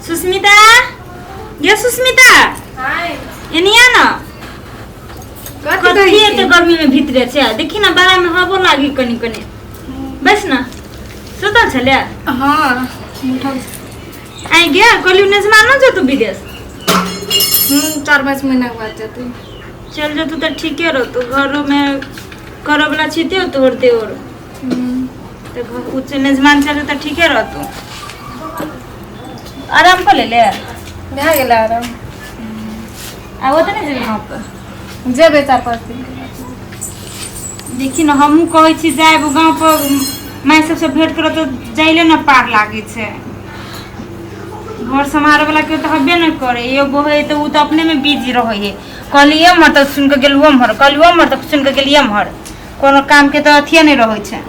सुस्मिता, ये सुस्मिता हाय एनिया ना कथी एते गर्मी में भीतरे छे देखी ना बारा में हवा लागी कनी कनी बस ना सुतल छले। हां उठा आई गया कलियो ने मानो जो तू विदेश 4-5 महीना के बाद जाते चल जो तू तो ठीक है रहो तू घरों में करबला छिते तोड़ दे और तो उच्च मेजमान चले तो ठीक है रह तू आराम कर ले भए गेल आराम आ वो तो नहीं जेबे वहां पर जेबे 4-5 दिन देखी ना हमहू कहै छी जाए गांव पर माय सबसे भेंट करो तो जाइले ना पार लागे छे घर समारे वाला के तो हबे न करे एगो है तो उ तो अपने में बिजी रहे है कलिए मर तो सुन के गेलुओ मर कलियो मर तो सुन के गेलिए मर कोनो काम के तो अथिए नहीं रहे छे।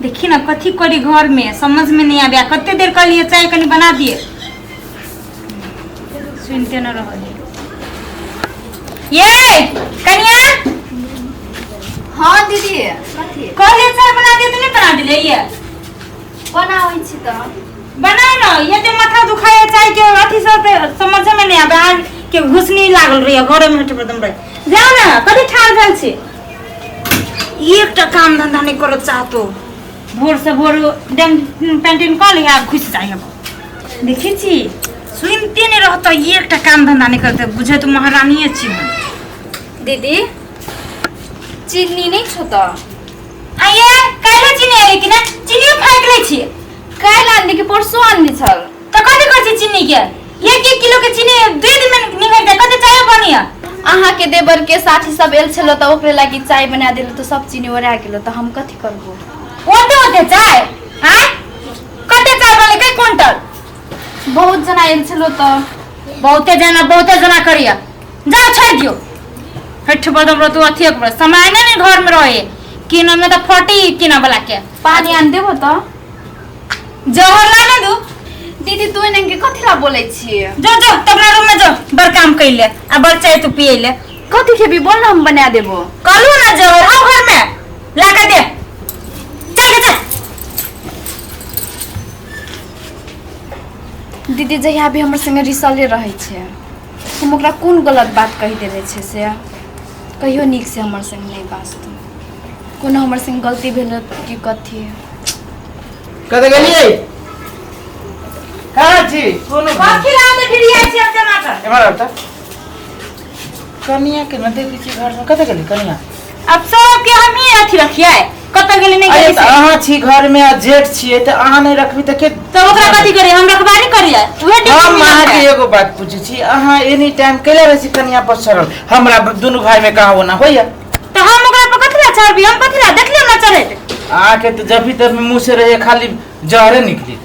देखी ना कथी करी घर में समझ में नहीं आबे कते देर कर लिए चाय कनी बना दिए सुनते न रहे ये कनिया। हां दीदी कथी कहले चाय बना दिए तो नहीं बना दिले ये बनावै छी त बनाए ना ये तो माथा दुखाए चाय के अथी से समझ में नहीं आबे आज के घुसनी लागल रही घर में हट एकदम रहे जाओ ना कथी ठाल भेल छी एकटा काम धंधा नहीं करत चाहतो भोर से भोर डैम पेंटिंग कर लिया घुस जाए देखी छी सुनते नहीं रहता एकटा काम धंधा नहीं करते बुझे तो महारानी छी दीदी चीनी नहीं छो त आये काहे चीनी आले कि ना चीनी फेंक ले छी काहे लानी के परसों आनी छल तो कथी कर छी चीनी के 1 किलो के चीनी 2 दिन में निकल जाए कते चाय बनिया अहाँ के देवर के साथी सब एल छलो त ओकरे लागि चाय बना देलो त सब चीनी ओरा गेलो त हम कथि करबो ओते चाय हां कते चाय बने के क्विंटल बहुत जना एल छलो त बहुते जना करिया जा छोड़ दियो हट बदम तू अथी एक समय नहीं घर में रहे किन में तो फटी किन वाला के पानी आन देबो त जहर ला ना दू दीदी तू इने के कथि ला बोलै छी जो जो तोरा रूम में जो बर काम कइले आ बर चाय तू पिए ले कथि खेबी बोल ना हम बना देबो कलू ना जहर आओ घर में ला के दे चल के दीदी जहिया भी हमर संगे रिसले रहे छे हम ओकरा कोन गलत बात कहि देले छे से कहियो निक से हमर संग नहीं बास्तु कोनो हमर संग गलती भेल कि कथि कते गेलिए कहाँ छी कोनो कथि ला दे ढिरिया छी अब टमाटर एमर आता कनिया के न देखि छी घर में कते गेली कनिया अब सब के हम ही अथी रखिए कत गेली नहीं गेली अरे अहाँ छी घर में आ जेठ छिए त अहाँ नहीं रखबी त के तो ओकरा कथि करे हम रखबारी करिए उहे ड्यूटी हम में अहाँ है। के एगो बात पूछे छी अहाँ एनी टाइम केले रहै कनिया पर चढ़ल हमरा दुनु भाई में कहां होना होया तो हम ओकरा पर कथि ला चढ़बी हम कथि ला देख लियो ना चढ़े आके तो जब भी तब मुंह से रहे खाली जहरे निकली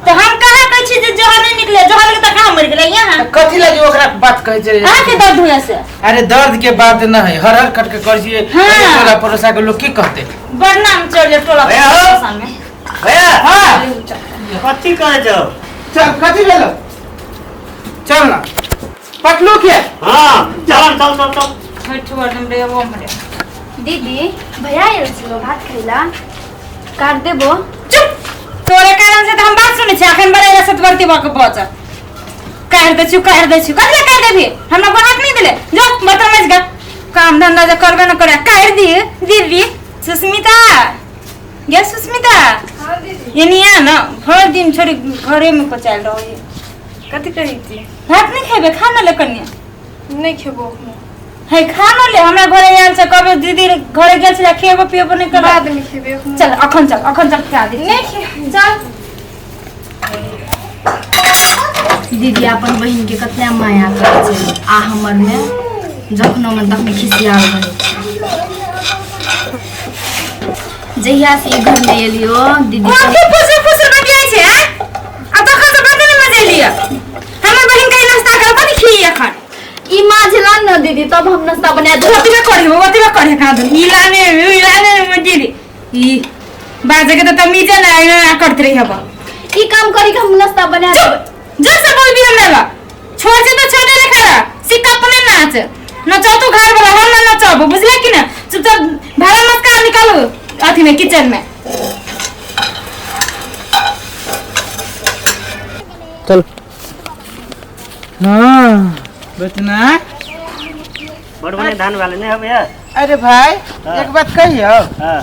तो हम कहा कहै छी जे जहर नहीं निकले जहर के त कहां मर गेलै यहां कथि लगी ओकरा बात कहै छै हां के दर्द होया से अरे दर्द के बात न है हर हर कट के कर छिए हाँ। टोला परोसा के लोग की कहते बदनाम चढ़ जे टोला भैया हो। सामने भैया हां कथी करे जाओ चल कथि भेलो चल ना पटलू के हाँ चल हट वरदम रे वो मरे दीदी भैया आयल छलो भात खैला काट देबो चुप तोरे कारण से तो हम बात सुनै छी अखन बड़े सतवर्ती बाक पहुंच काट दे छु कथि काट देबी हमरा को हाथ नहीं दिले जो बर्तन मज गा काम धंधा जे करबे न करे काट दी दीदी सुस्मिता ये सुस्मिता हां दीदी ये नहीं है ना हर दिन छोड़ी घरे में पचाल रहो ये कथि कहि छी भात नहीं खेबे खाना ले कन्या नहीं खेबो है खाना ले हमरा घरे आयल से कबे दीदी घरे गेल से खेबो पियबो नहीं कर बाद में खेबे चल अखन चल खा दे नहीं चल दीदी अपन बहन के कतना माया करे छै आ हमर में जखनो में तखनी खिसियाल रहे जहिया से ई घर में एलियो दीदी कथि फुसुर बतियाइ छै आ तखन से बात नहीं मजे लिया हमर बहन के नाश्ता कर कथि खी अखन ई माझला न दीदी तब हम नाश्ता बना दे ओतबे करे का दू इलाने मजे ली ई बाजे के तो तमीजे ना करते रही हबा ई काम करी के हम नाश्ता बना दे जो से बोल भी हमने ला छोड़ से तो छोड़े ले खरा सिक्का अपने नाच नचो तो घर वाला हम ना नचो बुझले कि ना चुपचाप भाड़ा मत का निकालो अथी में किचन में चल। हाँ बेतना बड़ बने धान वाले नहीं हवे यार। अरे भाई हाँ। एक बात कहियो, हाँ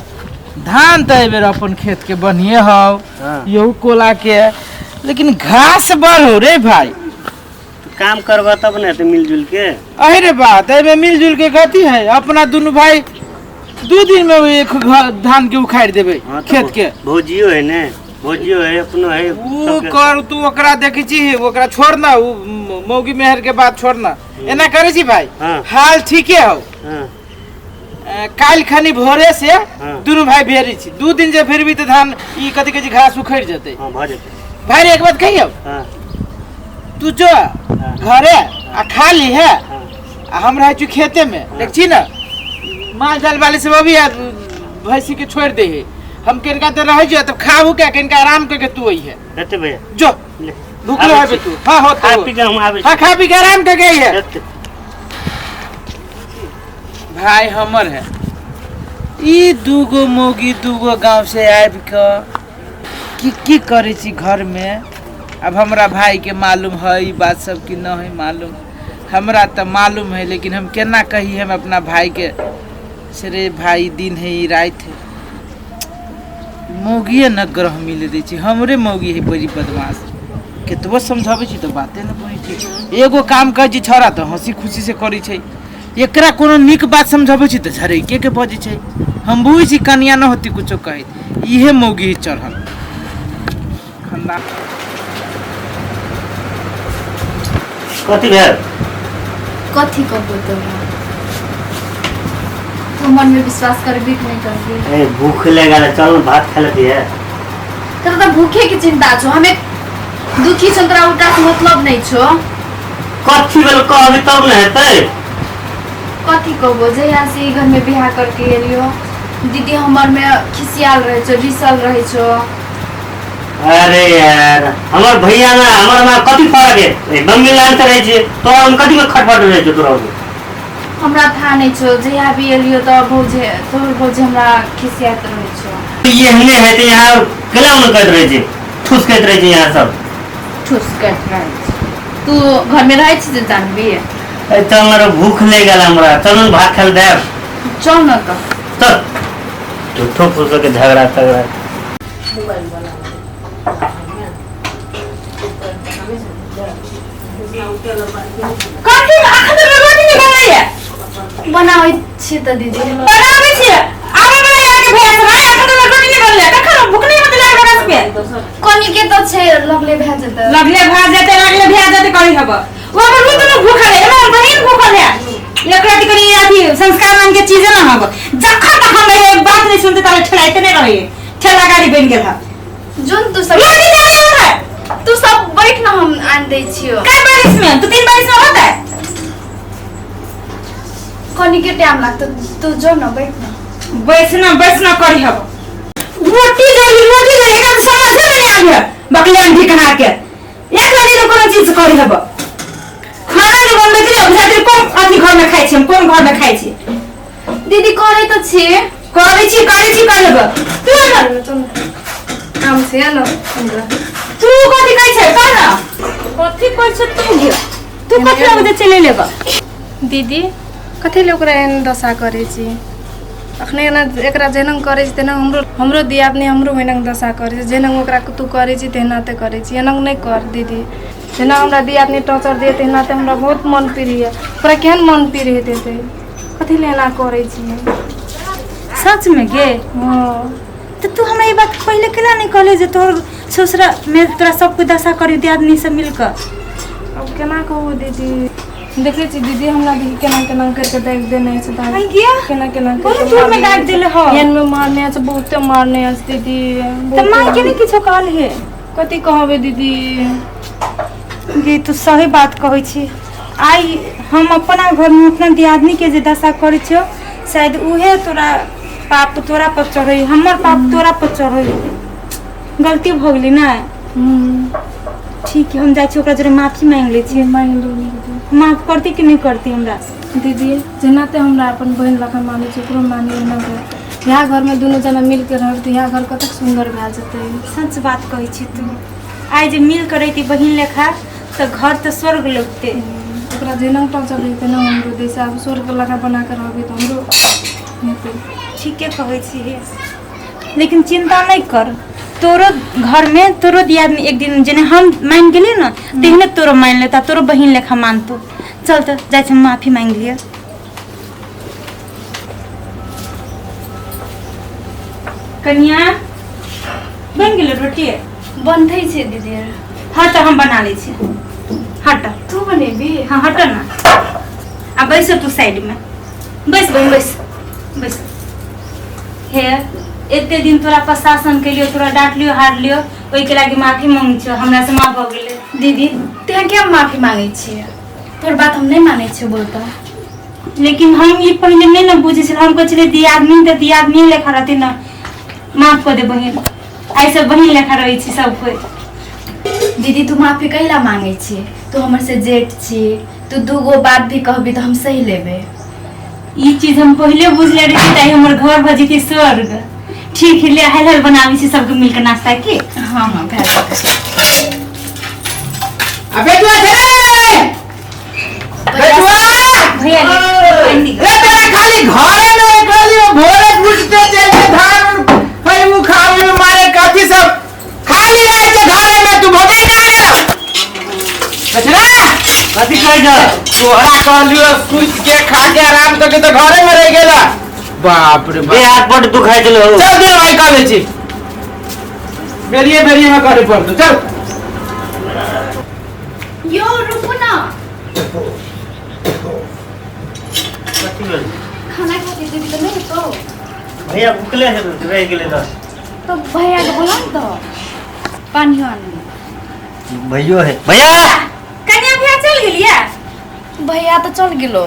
धान तो एबेर अपन खेत के बढ़िए हो हाँ। यहू कोला के, लेकिन घास बड़ हो रे भाई। तो काम करबा तब ना तो मिलजुल के। अरे बात है मिलजुल के गति है, अपना दोनों भाई 2 दिन में वो एक धान के उखाड़ देवे हाँ, तो खेत के। भोजियो है ने, भोजियो है अपनो है वो सबके। कर तू ओकरा देखी छी, ओकरा छोड़ना, वो मौगी मेहर के बात छोड़ना, एना करे छी भाई। हाँ। हाल ठीके हो। हाँ काल खनी भोरे से हाँ। दोनों भाई भेरी छी, 2 दिन से फिर भी तो धान ई कथी के घास उखड़ जते। हाँ भ जेते। भाई एक बात कहियो, हाँ तू जो घरे आ खा ली है, हाँ आ हम रह छी खेते में, देख छी ना माल जाल वाले सब अभी भैंसी के छोड़ दे है, हम किनका तो रह जो तब खाऊ क्या किनका आराम करके तू आई है। रहते भैया जो ले। भूखलो आबे है छी। तू। हाँ हो खा तो पी के हम आवे हाँ खा पी के आराम करके आई है। रहते। भाई हमर है ई दूगो मौगी दूगो गांव से आबि के की करे छी घर में। अब हमरा भाई के मालूम है ई बात सब की न है मालूम, हमरा तो मालूम है, लेकिन हम केना कही हम अपना भाई के से रे भाई दिन है ई रात है। मौगिए न ग्रह मिले दै छी, हमरे मौगी है बड़ी बदमाश, केतबो समझाबै छी तो बाते न बुझै छी। एगो काम कर छी छोरा तो हंसी खुशी से करै छै, एकरा कोनो नीक बात समझाबै छी तो झरैके के बजै छै। हम बुझै छी कनिया न होती कुछो कहे, इहे मौगी चढ़ल खंदा। कथी भेल? कथी कहबो तोरा, तू मन में विश्वास करबी कि नहीं करबी? ए भूख लगा ले, चल भात खा लेती है। तेरा तो भूखे की चिंता छो, हमें दुखी छो, तोरा उल्टा से मतलब नहीं छो। कथी भेल कहबी तब न हेतै। कथी कहबो, जहिया से ई घर में बियाह करके एलियो दीदी हमर में खिसियाल रहे छो, रिसल रहे छो। अरे यार हमर भैया ना हमर मां कथी फरक है, एकदम मिलान रहे छै तो हम कथी में खटपट रहे छै तोरा। हमरा था नहीं छो, जहिया भी एलियो तो भौजे तोहर भौजे हमरा खिसियात रहे छो। ये हने है तो यहाँ केला मन करत रहे छै, ठूस करत रहे छै यहाँ सब। ठुस कट रहे छो, तू घर में रहे छी तो जानबी। ए चल ना, भूख ले गेल हमरा, चल न भात खाल दे। चल न तो चल झूठो फूसो के झगड़ा तगड़ा। कथी आखिर में रोटी नहीं बन रही है? बनावे छी त दीदी। बनावे छी आवे बना के भेज भाई, आखिर में रोटी नहीं बनले कखन भूख नहीं होते जाकर रस पे कोनी के तो छे लगले भेज देते, लगले भेज देते करी हब वो अगर वो तो भूखा है ना बहिन भूखा है एकरा करी अथी संस्कार नाम के चीज ना हब जखन तक हम एक बात नहीं सुनते ताले ठेलाते नहीं रही, ठेला गाड़ी बन गेल था जोन तू सब रोटी दे रही है। तू सब बैठ ना, हम आन दे छियो। काय बारिश में तो 3 बारिश में होता है कोनी के टाइम लगता, तू जो ना बैठ ना। बैठना करी हब रोटी दे एकदम समझ में नहीं आ गया बकले अंधी कहा के एक लड़ी तो कोनो चीज करी हब खाना जो बनबे के अब जाते कौन अथी घर में खाइ छी, हम कौन घर में खाइ छी। दीदी करे तो छे करै छी कर लेब तू ना काम से ना तू कथी कहै छै कर ना कथी कहै छै तू कथी बजे चले लेब। दीदी कथी ले ओकरा एहन दशा करे छी, अखने ना एकरा जेना करे छी तेना हमरो दियादनी हमरो एहन दशा करे छी, जेना ओकरा तू करे छी तेना ते करे छी, एना नहीं कर दीदी। जेना हमरा दियादनी टॉर्चर दे तेना ते हमरा बहुत मन प्रिय है, ओकरा केहन मन प्रिय देते कथी ले एना करे छी। सच में गे हां तो तू हमरा ये बात पहले केला नहीं कहले जे तोर ससुरा में तोरा सब कुछ दशा करी दियादनी से मिलकर। अब केना कहू दीदी, देखे छी दीदी हमरा देखी केना केना करके देख देने छै दादी, आई गिया केना केना कोन दूर में डांट देले हो एहन में मारने छै, बहुते मारने छै दीदी। त मां के नहीं किछो कहल है कथी कहबे दीदी। गे तू सही बात कहै छी, आई हम अपना घर में अपना दियादनी के जे दशा करै छियो शायद उहे तोरा पाप तोरा पर चढ़ै, हमर पाप तोरा पर चढ़ै, गलती भ गेली ना। ठीक है हम जाइ छी ओकरा जरे माफी मांग ले छी, मांग लो दीदी, माफ करती कि नहीं करती हमरा दीदी जेना ते हमरा अपन बहन लखन माने छै ओकरो मानियो ना यहाँ घर में दोनों जना मिल के रह, यहाँ घर कतक सुंदर भए जेतै। सच बात कहै छी तू आज मिल कर थी बहन लेखा तो घर तो स्वर्ग लगते। ओकरा जेना टचर रही तेना हमरो जैसे अब स्वर्ग लगा बना कर रहबे तो हमरो हेतै। ठीके कहै छी, लेकिन चिंता नहीं कर, तोरो घर में तोरो दियादनी एक दिन जेने हम मान गेली ना तेहने तोरो मान लेता, तोरो बहन लेखा मानतो। चल तो जाय छै माफी मांग लिया। कन्या बन गेलो रोटी? बनते छे दीदी। हाँ तो हम बना ले छी। हट तू बनेबी? हाँ हट ना। अब बैस तू साइड में, बैस बहन बैस बैस। हे एते दिन तोरा प्रशासन के लिए तोरा डांट लियो हार लियो, ओई के लागी माफी मांग छ, हमरा से माफ हो गेले। दीदी ते क्या माफी मांगे छे? तोर बात हम नहीं माने छे बोलता। लेकिन हम ये पहले नहीं ना बुझे छे, हम कह छले दियादनी त दियादनी लेखा रहती ना। माफ कर दे बहन, ऐसे बहन लेखा रही छी सब कोई। दीदी तू माफी कैला मांगे छे? तू हमर से जेठ छी, तू दूगो बात भी कहबी तो हम सही लेबे। ये चीज हम पहले बुझले रही ताई हमर घर भजी थी स्वर्ग। ठीक है, ले हल हल बनावी छी सबके मिलकर नाश्ता के। हाँ हाँ भैया। अबे तू चले भैया ले ए तेरा खाली घरे में निकली भोरे पूछते चलते धान फई मुखावे में मारे काफी सब खाली रहे छे घरे में, तू भोजन ना ले बचरा कथी कहै छ? तोहरा कहलियो सुत के खा के आराम करके तो घरे में रह गेला। बाप रे ए बाप, हाथ बड़ दुखाइ चलो। चल दे भाई कॉलेज छी बेरिए बेरिए में करे पड़ तो चल। यो रुको ना, कथी भेल? खाना खा दीदी तो नहीं तो भैया भूखले है रह गेले तो भैया को बोला तो पानी आने। भैयो है भैया। कन्या भैया चल गेलिया? भैया तो चल गेलो।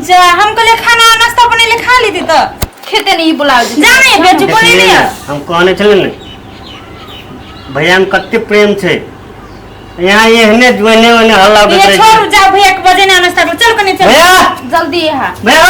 जा हमको ले खाना नाश्ता बने ले खा ली थी तो खेते नहीं बुलाओ जी। जाने बेचू बोले नहीं है। हम कहने चले ने भैया में कत्ते प्रेम छे, यहाँ ये हने जुने वने हल्ला ये करते छोड़ जा भैया के बजे ना नाश्ता कर, चल कने चल भैया जल्दी यहाँ भैया